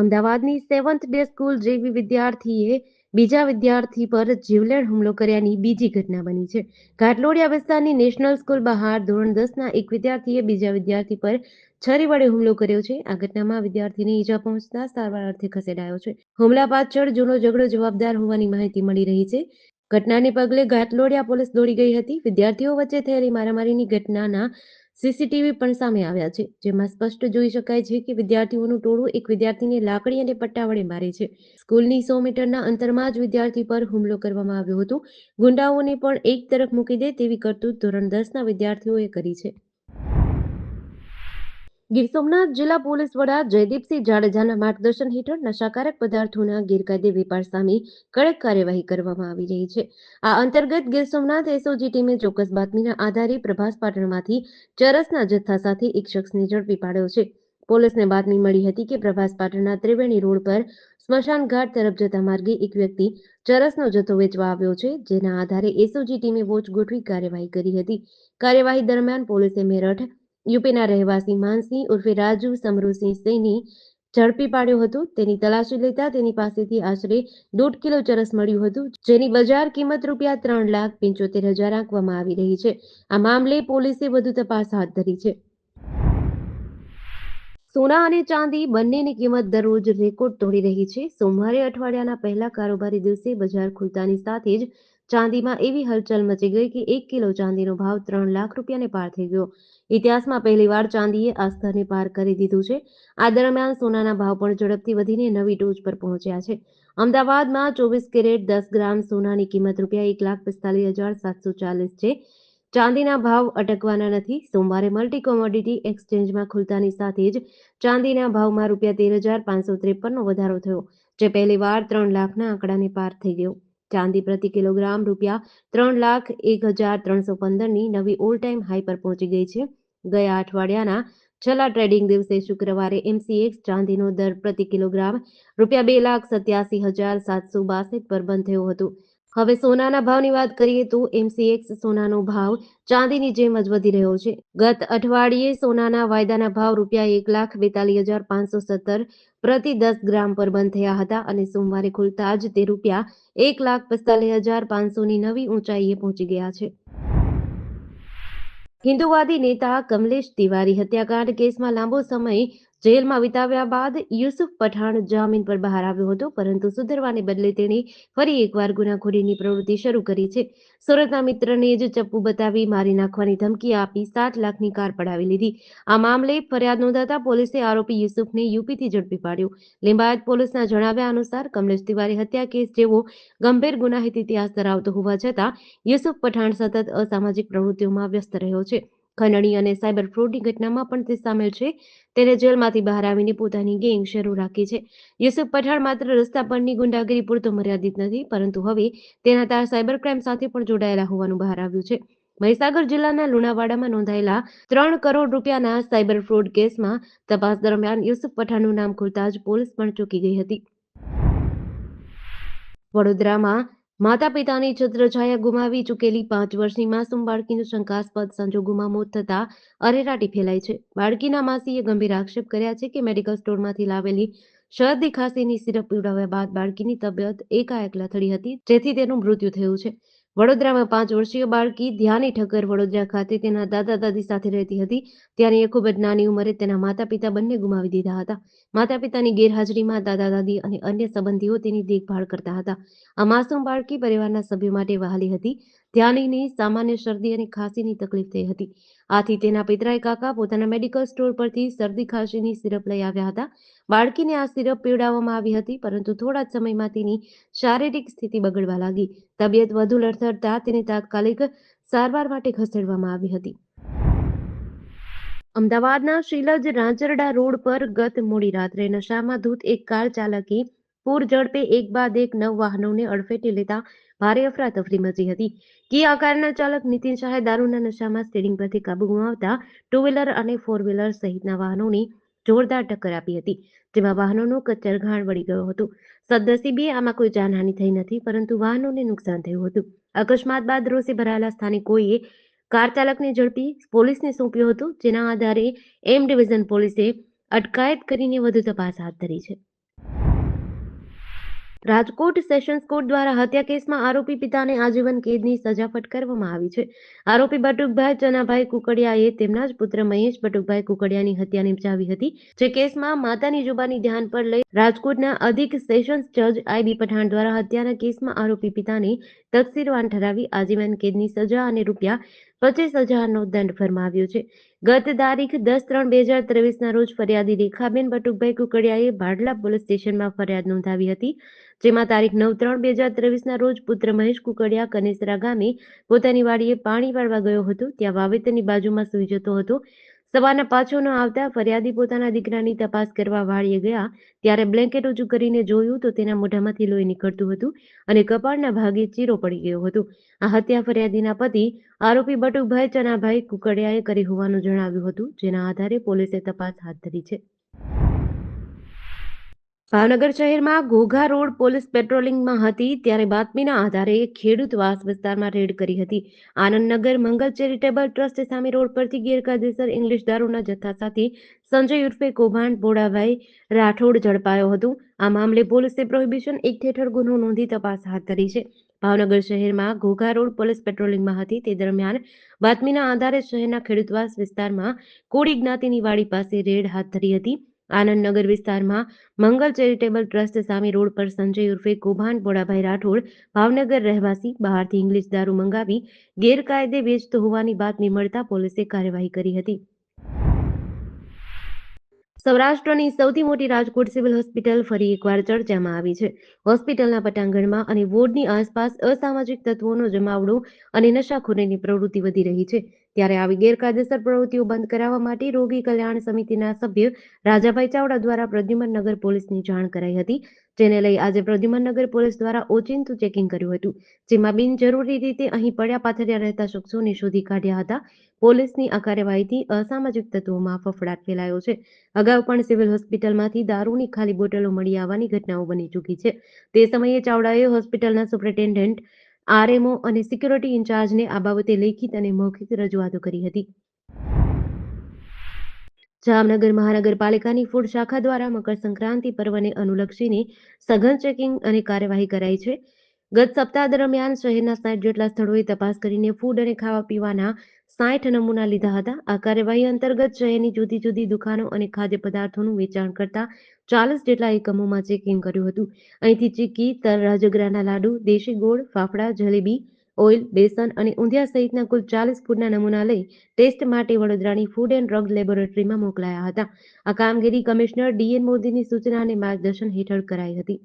અમદાવાદની seventh day school જેવી વિદ્યાર્થીએ બીજા વિદ્યાર્થી પર જીવલેણ હુમલો કર્યાની બીજી ઘટના બની છે. ઘાટલોડિયા વિસ્તારની નેશનલ સ્કૂલ બહાર ધોરણ 10ના એક વિદ્યાર્થીએ બીજા વિદ્યાર્થી પર છરી વડે હુમલો કર્યો છે. આ ઘટનામાં વિદ્યાર્થીને ઈજા પહોંચતા સારવાર અર્થે ખસેડાયો છે. હુમલા પાછળ જૂનો ઝઘડો જવાબદાર હોવાની માહિતી મળી રહી છે. ઘટનાને પગલે ઘાટલોડિયા પોલીસ દોડી ગઈ હતી. વિદ્યાર્થીઓ વચ્ચે થયેલી મારામારીની ઘટનાના સીસીટીવી પણ સામે આવ્યા છે, જેમાં સ્પષ્ટ જોઈ શકાય છે કે વિદ્યાર્થીઓનું ટોળું એક વિદ્યાર્થીને લાકડી અને પટ્ટા વડે મારે છે. સ્કૂલની 100 મીટરના અંતરમાં જ વિદ્યાર્થી પર હુમલો કરવામાં આવ્યો હતો. ગુંડાઓને પણ એક તરફ મૂકી દે તેવી કરતૂત ધોરણ 10ના વિદ્યાર્થીઓએ કરી છે. ગીર સોમનાથ જિલ્લા પોલીસ વડા જયદીપસિંહ જાડેજાના માર્ગદર્શન હેઠળ નશાકારક પદાર્થોના ગેરકાયદે વેપાર સામે કડક કાર્યવાહી કરવામાં આવી રહી છે. આ અંતર્ગત ગીર સોમનાથ એસઓજી ટીમે ચોક્કસ બાતમીના આધારે પ્રભાસ પાટણમાંથી ચરસના જથ્થા સાથે એક શખ્સને ઝડપી પાડ્યો છે. પોલીસને બાતમી મળી હતી કે પ્રભાસ પાટણના ત્રિવેણી રોડ પર સ્મશાન ઘાટ તરફ જતા માર્ગે એક વ્યક્તિ ચરસનો જથ્થો વેચવા આવ્યો છે, જેના આધારે એસઓજી ટીમે વોચ ગોઠવી કાર્યવાહી કરી હતી. કાર્યવાહી દરમિયાન પોલીસે મેરઠ યુપીના રહેવાસી માનસિંહ ઉર્ફે રાજુ સમરુસિંહ સિંહની ઝડપી પાડ્યો હતો. તેની તલાશી લેતા તેની પાસેથી આશરે 1.5 કિલો ચરસ મળ્યું હતું, જેની બજાર કિંમત રૂપિયા 3,75,000 આંકવામાં આવી રહી છે. આ મામલે પોલીસે વધુ તપાસ હાથ ધરી છે. સોના અને ચાંદી બંનેની કિંમત દરરોજ રેકોર્ડ તોડી રહી છે. સોમવારે અઠવાડિયાના પહેલા કારોબારી દિવસે બજાર ખુલતાની સાથે જ ચાંદીમાં એવી હલચલ મચી ગઈ કે 1 કિલો ચાંદીનો ભાવ 3 લાખ રૂપિયાને પાર થઈ ગયો. ઇતિહાસમાં પહેલીવાર ચાંદીએ આ સ્તરને પાર કરી દીધું છે. આ દરમિયાન સોનાના ભાવ પણ ઝડપથી વધીને નવી ટોચ પર પહોંચ્યા છે. અમદાવાદમાં 24 કેરેટ 10 ગ્રામ સોનાની કિંમત રૂપિયા 1,45,740 છે. ચાંદીના ભાવ અટકવાના નથી. સોમવારે મલ્ટી કોમોડિટી એક્સચેન્જમાં ખુલતાની સાથે જ ચાંદીના ભાવમાં રૂપિયા 13,553નો વધારો થયો, જે પહેલીવાર 3 લાખના આંકડાને પાર થઈ ગયો. ચાંદી પ્રતિ કિલોગ્રામ રૂપિયા 3,01,315ની નવી ઓલ ટાઈમ હાઈ પર પહોંચી ગઈ છે. ગયા અઠવાડિયાના છેલ્લા ટ્રેડિંગ દિવસે શુક્રવારે એમસીએક્સ ચાંદીનો દર પ્રતિ કિલોગ્રામ રૂપિયા 2,87,762 પર બંધ થયો હતો. હવે સોનાના ભાવની વાત કરીએ તો એમસીએક્સ સોનાનો ભાવ ચાંદીની જેમ જ વધી રહ્યો છે. ગત અઠવાડિયે સોનાના વાયદાના ભાવ રૂપિયા 1,42,517 પ્રતિ 10 ગ્રામ પર બંધ થયા હતા અને સોમવારે ખુલતા જ તે રૂપિયા 1,45,500ની નવી ઊંચાઈએ પહોંચી ગયા છે. હિન્દુવાદી નેતા કમલેશ તિવારી હત્યાકાંડ કેસમાં લાંબો સમય જેલમાં વિતાવ્યા બાદ યુસુફ પઠાણ જામીન પર બહાર આવ્યો હતો, પરંતુ સુધરવાને બદલે તેણે ફરી એકવાર ગુનાખોરીની પ્રવૃત્તિ શરૂ કરી છે. સુરતના મિત્રને જ ચપ્પુ બતાવી મારી નાખવાની ધમકી આપી 7 લાખની કાર પડાવી લીધી. આ મામલે ફરિયાદ નોંધાતા પોલીસે આરોપી યુસુફને યુપીથી ઝડપી પાડ્યો. લિંબાયત પોલીસના જણાવ્યા અનુસાર કમલેશ તિવારી હત્યા કેસ જેવો ગંભીર ગુનાહિત ઇતિહાસ ધરાવતો હોવા છતાં યુસુફ પઠાણ સતત અસામાજિક પ્રવૃત્તિઓમાં વ્યસ્ત રહ્યો છે. ખંડણી અને સાયબર ફ્રોડની ઘટનામાં પણ તે સામેલ છે. તેને જેલમાંથી બહાર આવીને પોતાની ગેંગ શરૂ રાખી છે. યુસુફ પઠાણ માત્ર રસ્તા પરની ગુંડાગીરી પૂરતો મર્યાદિત નથી, પરંતુ હવે તેના તાર સાયબર ક્રાઇમ સાથે પણ જોડાયેલા હોવાનું બહાર આવ્યું છે. મહીસાગર જિલ્લાના લુણાવાડામાં નોંધાયેલા 3 કરોડ રૂપિયાના સાયબર ફ્રોડ કેસમાં તપાસ દરમિયાન યુસુફ પઠાણનું નામ ખુલતા જ પોલીસ પણ ચોંકી ગઈ હતી. વડોદરામાં માતા પિતાની છત્રછાયા ગુમાવી ચૂકેલી 5 વર્ષની માસૂમ બાળકીનું શંકાસ્પદ સંજોગોમાં મોત થતાં અરેરાટી ફેલાઈ છે. બાળકીના માસીએ ગંભીર આક્ષેપ કર્યા છે કે મેડિકલ સ્ટોરમાંથી લાવેલી શરદી ખાંસીની સિરપ પીવડાવ્યા બાદ બાળકીની તબિયત એકાએક લથડી હતી, જેથી તેનું મૃત્યુ થયું છે. વડોદરામાં 5 વર્ષીય બાળકી ધ્યાની ઠક્કર વડોદરા ખાતે તેના દાદા દાદી સાથે રહેતી હતી. ત્યારે એ ખૂબ જ નાની ઉંમરે તેના માતા પિતા બંને ગુમાવી દીધા હતા. માતા પિતાની ગેરહાજરીમાં દાદા દાદી અને અન્ય સંબંધીઓ તેની દેખભાળ કરતા હતા. આ માસૂમ બાળકી પરિવારના સભ્યો માટે વહાલી હતી. ધ્યાનીને સામાન્ય શરદી અને ખાંસીની તકલીફ થઈ હતી. આથી તેના પિતરાઈ કાકા પોતાના મેડિકલ સ્ટોર પરથી શરદી ખાંસીની સિરપ લઈ આવ્યા હતા. બાળકીને આ સિરપ પીવડાવવામાં આવી હતી, પરંતુ થોડા જ સમયમાં તેની શારીરિક સ્થિતિ બગડવા લાગી. તબિયત વધુ લથડતા તેને તાત્કાલિક સારવાર માટે ખસેડવામાં આવી હતી. અમદાવાદના શીલજ રાંચરડા રોડ પર ગત મોડી રાત્રે નશામાં ધૂત એક કાર ચાલકે પૂર ઝડપે એક બાદ એક 9 વાહનોને અડફેટે લેતા ભારે અફરાતફરી મચી હતી. કિયા કારના ચાલક નીતિન શાહે દારૂના નશામાં સ્ટીયરિંગ પરથી કાબુ ગુમાવતા 2 વ્હીલર અને 4 વ્હીલર સહિતના વાહનોને જોરદાર ટક્કર આપી હતી, જેમાં વાહનોનો કચ્ચરઘાણ વળી ગયો હતો. સદનસીબે આમાં કોઈ જાનહાનિ થઈ નથી, પરંતુ વાહનોને નુકસાન થયું હતું. અકસ્માત બાદ રોષે ભરાયેલા સ્થાનિકોએ કાર ચાલકને ઝડપી પોલીસને સોંપ્યો હતો, જેના આધારે એમ ડિવિઝન પોલીસે અટકાયત કરીને વધુ તપાસ હાથ ધરી છે. રાજકોટ સેશન્સ કોર્ટ દ્વારા હત્યા કેસમાં આરોપી પિતાને આજીવન કેદની સજા ફટકારવામાં આવી છે. આરોપી બટુકભાઈ ચનાભાઈ કુકડિયાએ તેમના જ પુત્ર મહેશ બટુકભાઈ કુકડિયાની હત્યા નિપજાવી હતી. જે કેસમાં માતાની જુબાની ધ્યાન પર લઈ રાજકોટના અધિક સેશન્સ જજ આઈબી પઠાણ દ્વારા હત્યાના કેસમાં આરોપી પિતાને તકસીરવાન ઠરાવી આજીવન કેદની સજા અને ₹25,000નો દંડ ફરમાવ્યો છે. ગત તારીખ 10/3/2023ના રોજ ફરિયાદી રેખાબેન બટુકભાઈ કુકડિયાએ ભાડલા પોલીસ સ્ટેશનમાં ફરિયાદ નોંધાવી હતી. જેમાં તારીખ 9/3/2023ના રોજ પુત્ર મહેશ કુકડિયા કનેસરા ગામે પોતાની વાડીએ પાણી વાળવા ગયો હતો. ત્યાં વાવેતરની બાજુમાં સૂઈ જતો હતો. સવારના પાછો ન આવતા ફરિયાદી પોતાના દીકરાની તપાસ કરવા વાડીએ ગયા ત્યારે બ્લેન્કેટ ઊંચું કરીને જોયું તો તેના મોઢામાંથી લોહી નીકળતું હતું અને કપાળના ભાગે ચીરો પડી ગયો હતો. આ હત્યા ફરિયાદીના પતિ આરોપી બટુકભાઈ ચનાભાઈ કુકડિયાએ કરી હોવાનું જણાવ્યું હતું, જેના આધારે પોલીસે તપાસ હાથ ધરી છે. ભાવનગર શહેરમાં ઘોઘા રોડ પોલીસ પેટ્રોલિંગમાં હતી ત્યારે બાતમીના આધારે ખેડૂતવાસ વિસ્તારમાં રેડ કરી હતી. આનંદનગર મંગલ ચેરિટેબલ ટ્રસ્ટ સામે રોડ પરથી ગેરકાયદેસર ઇંગ્લિશ દારૂના જથ્થા સાથે સંજય ઉર્ફે કૌભાંડ બોડાભાઈ રાઠોડ ઝડપાયો હતો. આ મામલે પોલીસે પ્રોહિબિશન એક્ટ હેઠળ ગુનો નોંધી તપાસ હાથ ધરી છે. ભાવનગર શહેરમાં ઘોઘા રોડ પોલીસ પેટ્રોલિંગમાં હતી તે દરમિયાન બાતમીના આધારે શહેરના ખેડૂતવાસ વિસ્તારમાં કોળી જ્ઞાતિની વાડી પાસે રેડ હાથ ધરી હતી. આનંદનગર વિસ્તારમાં મંગલ ચેરિટેબલ ટ્રસ્ટ સામે રોડ પર સંજય ઉર્ફે કૌભાંડ બોડાભાઈ રાઠોડ ભાવનગર રહેવાસી બહારથી ઇંગ્લિશ દારૂ મંગાવી ગેરકાયદે વેચતો હોવાની બાતમી મળતા પોલીસે કાર્યવાહી કરી હતી. સૌરાષ્ટ્રની સૌથી મોટી રાજકોટ સિવિલ હોસ્પિટલ ફરી એકવાર ચર્ચામાં આવી છે. હોસ્પિટલના પટાંગણમાં અને વોર્ડની આસપાસ અસામાજિક તત્વોનો જમાવડો અને નશાખોરીની પ્રવૃત્તિ વધી રહી છે. ત્યારે આવી ગેરકાયદેસર પ્રવૃત્તિઓ બંધ કરાવવા માટે રોગી કલ્યાણ સમિતિના સભ્ય રાજાભાઈ ચાવડા દ્વારા પ્રદ્યુમનનગર પોલીસની જાણ કરાઈ હતી. જેને લઈ આજે પ્રદ્યુમનનગર પોલીસ દ્વારા ઓચિંતું ચેકિંગ કર્યું હતું, જેમાં બિનજરૂરી રીતે અહીં પડ્યા પાથર્યા રહેતા શખ્સોને શોધી કાઢ્યા હતા. પોલીસની આ કાર્યવાહીથી અસામાજિક તત્વોમાં ફફડાટ ફેલાયો છે. અગાઉ પણ સિવિલ હોસ્પિટલમાંથી દારૂની ખાલી બોટલો મળી આવવાની ઘટનાઓ બની ચૂકી છે. તે સમયે ચાવડાએ હોસ્પિટલના સુપ્રિન્ટેન્ડન્ટ, આરએમઓ અને સિક્યોરિટી ઇન્ચાર્જને આ બાબતે લેખિત અને મૌખિક રજૂઆતો કરી હતી. જામનગર મહાનગરપાલિકાની ફૂડ શાખા દ્વારા મકર સંક્રાંતિ પર્વને અનુલક્ષીને સઘન ચેકિંગ અને કાર્યવાહી કરાઈ છે. ગત સપ્તાહ દરમિયાન શહેરના 60 જેટલા સ્થળોએ તપાસ કરીને ફૂડ અને ખાવા પીવાના 60 નમૂના લીધા હતા. આ કાર્યવાહી અંતર્ગત શહેરની જુદી જુદી દુકાનો અને ખાદ્ય પદાર્થોનું વેચાણ કરતા 40 જેટલા એકમોમાં ચેકિંગ કર્યું હતું. અહીંથી ચીક્કી, તલ, રાજગરાના લાડુ, દેશી ગોળ, ફાફડા, જલેબી, ઓઇલ, બેસન અને ઊંધિયા સહિતના કુલ 40 ફૂડના નમૂના લઈ ટેસ્ટ માટે વડોદરાની ફૂડ એન્ડ ડ્રગ લેબોરેટરીમાં મોકલાયા હતા. આ કામગીરી કમિશનર ડીએન મોદીની સૂચના અને માર્ગદર્શન હેઠળ કરાઈ હતી.